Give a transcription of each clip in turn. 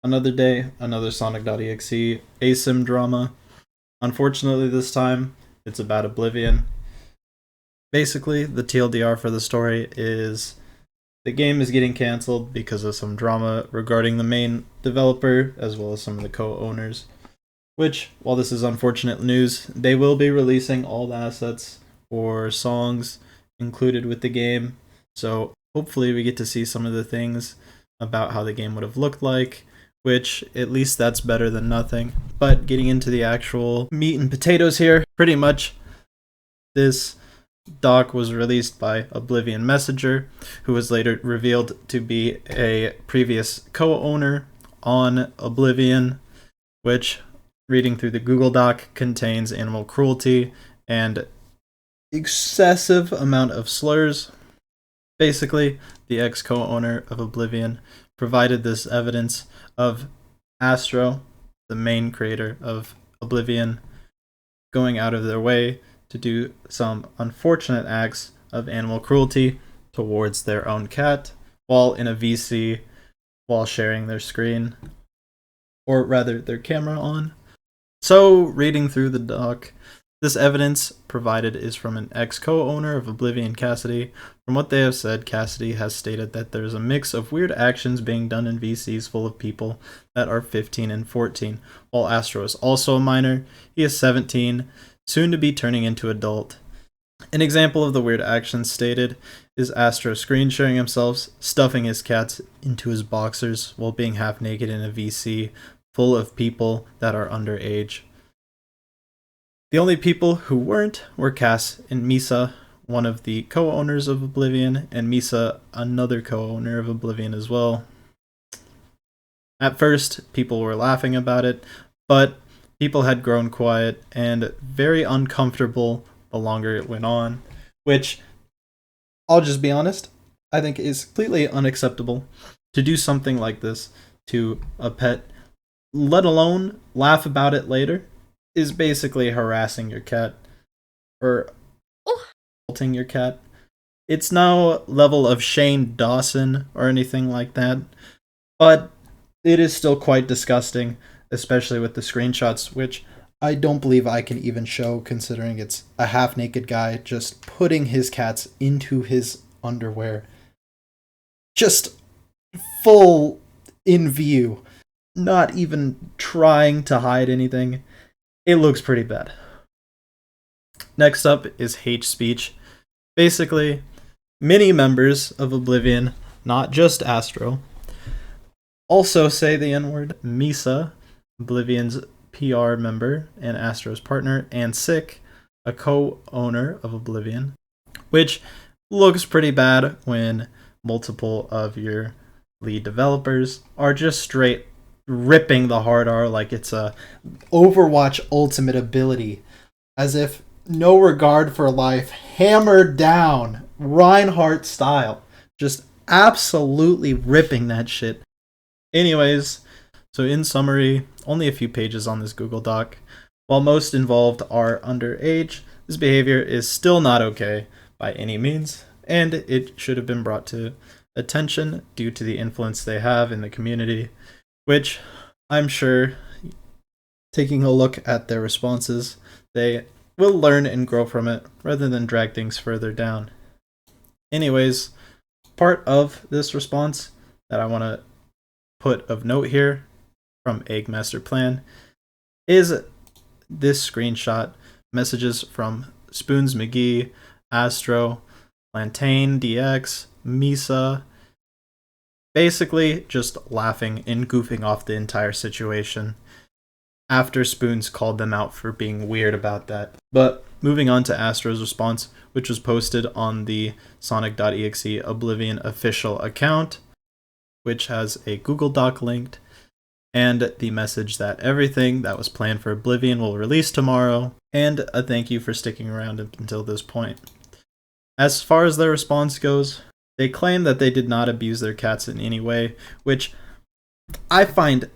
Another day, another sonic.exe asim drama. Unfortunately, this time it's about Oblivion. Basically, the TLDR for the story is the game is getting cancelled because of some drama regarding the main developer as well as some of the co owners. Which, while this is unfortunate news, they will be releasing all the assets or songs included with the game. So hopefully, we get to see some of the things about how the game would have looked like, which at least that's better than nothing. But getting into the actual meat and potatoes here, pretty much this doc was released by Oblivion Messenger, who was later revealed to be a previous co-owner on Oblivion, which, reading through the Google Doc, contains animal cruelty and excessive amount of slurs. Basically, the ex-co-owner of Oblivion provided this evidence of Astro, the main creator of Oblivion, going out of their way to do some unfortunate acts of animal cruelty towards their own cat while in a VC, while sharing their screen, or rather their camera on. So, reading through the doc, this evidence provided is from an ex-co-owner of Oblivion, Cassidy. From what they have said, Cassidy has stated that there's a mix of weird actions being done in VCs full of people that are 15 and 14. While Astro is also a minor, he is 17, soon to be turning into adult. An example of the weird actions stated is Astro screen sharing himself, stuffing his cats into his boxers while being half naked in a VC full of people that are underage. The only people who weren't were Cass and Misa, one of the co-owners of Oblivion, and Misa, another co-owner of Oblivion as well. At first, people were laughing about it, but people had grown quiet and very uncomfortable the longer it went on, which, I'll just be honest, I think is completely unacceptable to do something like this to a pet, let alone laugh about it later, is basically harassing your cat or assaulting your cat. It's no level of Shane Dawson or anything like that, but it is still quite disgusting, especially with the screenshots, which I don't believe I can even show, considering it's a half-naked guy just putting his cats into his underwear. Just full in view. Not even trying to hide anything. It looks pretty bad. Next up is hate speech. Basically, many members of Oblivion, not just Astro, also say the N-word. Misa, Oblivion's PR member and Astro's partner, and Sick, a co-owner of Oblivion, which looks pretty bad when multiple of your lead developers are just straight ripping the hard R like it's a Overwatch ultimate ability, as if no regard for life, hammered down, Reinhardt style, just absolutely ripping that shit. Anyways, so in summary, only a few pages on this Google Doc. While most involved are underage, this behavior is still not okay by any means, and it should have been brought to attention due to the influence they have in the community, which I'm sure, taking a look at their responses, they will learn and grow from it rather than drag things further down. Anyways, part of this response that I want to put of note here from Egg Master Plan is this screenshot, messages from Spoons McGee, Astro, Lantane DX, Misa, basically just laughing and goofing off the entire situation after Spoons called them out for being weird about that. But moving on to Astro's response, which was posted on the sonic.exe Oblivion official account, which has a Google Doc linked, and the message that everything that was planned for Oblivion will release tomorrow, and a thank you for sticking around until this point. As far as their response goes, they claim that they did not abuse their cats in any way, which I find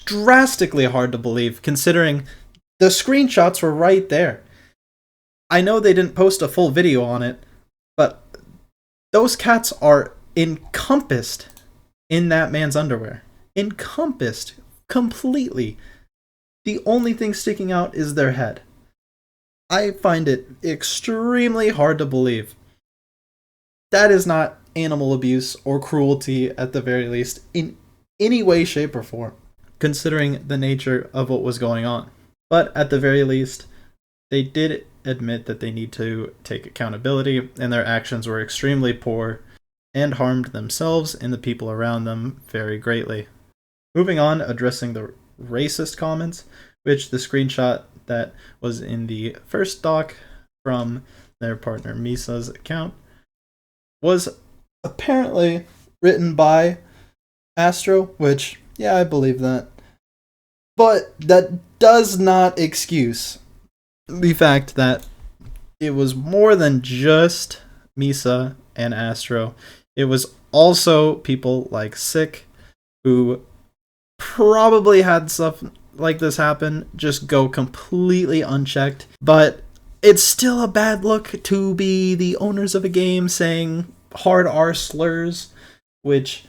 drastically hard to believe, considering the screenshots were right there. I know they didn't post a full video on it, but those cats are encompassed in that man's underwear. encompassed completely. The only thing sticking out is their head. I find it extremely hard to believe. That is not animal abuse or cruelty, at the very least, in any way, shape, or form, considering the nature of what was going on. But at the very least, they did admit that they need to take accountability, and their actions were extremely poor and harmed themselves and the people around them very greatly. Moving on, addressing the racist comments, which the screenshot that was in the first doc from their partner Misa's account was apparently written by Astro, which, yeah, I believe that. But that does not excuse the fact that it was more than just Misa and Astro. It was also people like Sick, who probably had stuff like this happen just go completely unchecked. But it's still a bad look to be the owners of a game saying hard R slurs, which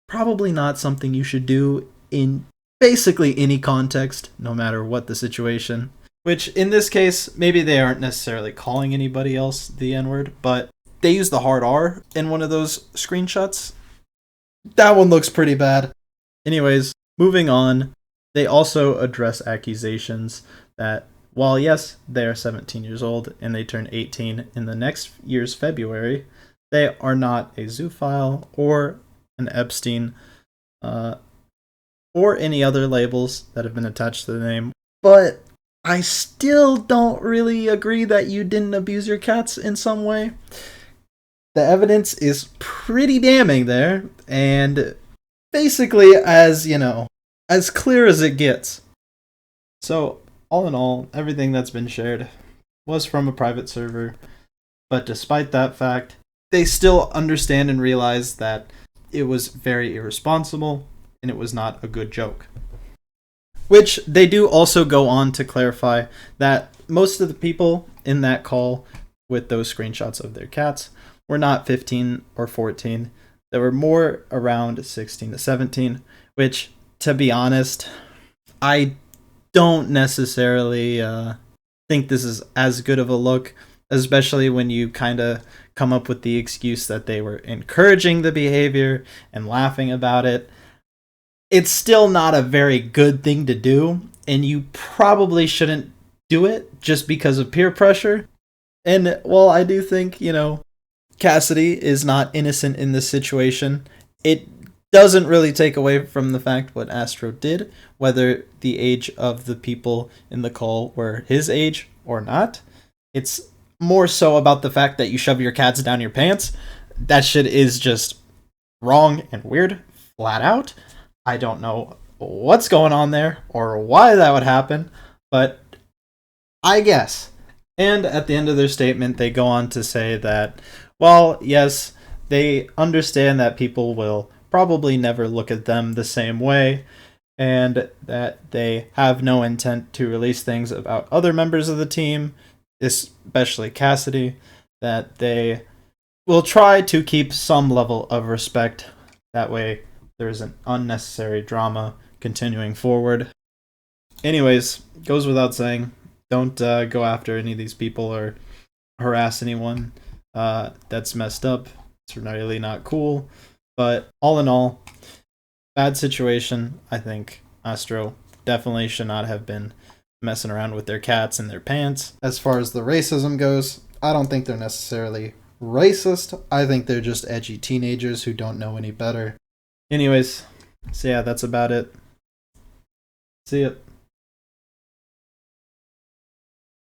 probably not something you should do in basically any context, no matter what the situation. Which, in this case, maybe they aren't necessarily calling anybody else the N-word, but they use the hard R in one of those screenshots. That one looks pretty bad. Anyways, moving on, they also address accusations that, while yes, they are 17 years old and they turn 18 in the next year's February, they are not a zoophile or an Epstein or any other labels that have been attached to the name. But I still don't really agree that you didn't abuse your cats in some way. The evidence is pretty damning there, and basically as clear as it gets. So, all in all, everything that's been shared was from a private server, but despite that fact, they still understand and realize that it was very irresponsible and it was not a good joke. Which they do also go on to clarify that most of the people in that call with those screenshots of their cats were not 15 or 14. They were more around 16 to 17, which, to be honest, I don't necessarily think this is as good of a look, especially when you kind of come up with the excuse that they were encouraging the behavior and laughing about it. It's still not a very good thing to do, and you probably shouldn't do it just because of peer pressure. And while I do think, Cassidy is not innocent in this situation, it doesn't really take away from the fact what Astro did, whether the age of the people in the call were his age or not. It's more so about the fact that you shove your cats down your pants. That shit is just wrong and weird, flat out. I don't know what's going on there or why that would happen, but I guess. And at the end of their statement, they go on to say that, well, yes, they understand that people will probably never look at them the same way, and that they have no intent to release things about other members of the team, especially Cassidy, that they will try to keep some level of respect. That way, there isn't unnecessary drama continuing forward. Anyways, goes without saying, don't go after any of these people or harass anyone. That's messed up. It's really not cool. But all in all, bad situation. I think Astro definitely should not have been messing around with their cats in their pants. As far as the racism goes, I don't think they're necessarily racist. I think they're just edgy teenagers who don't know any better. Anyways, so yeah, that's about it. See ya.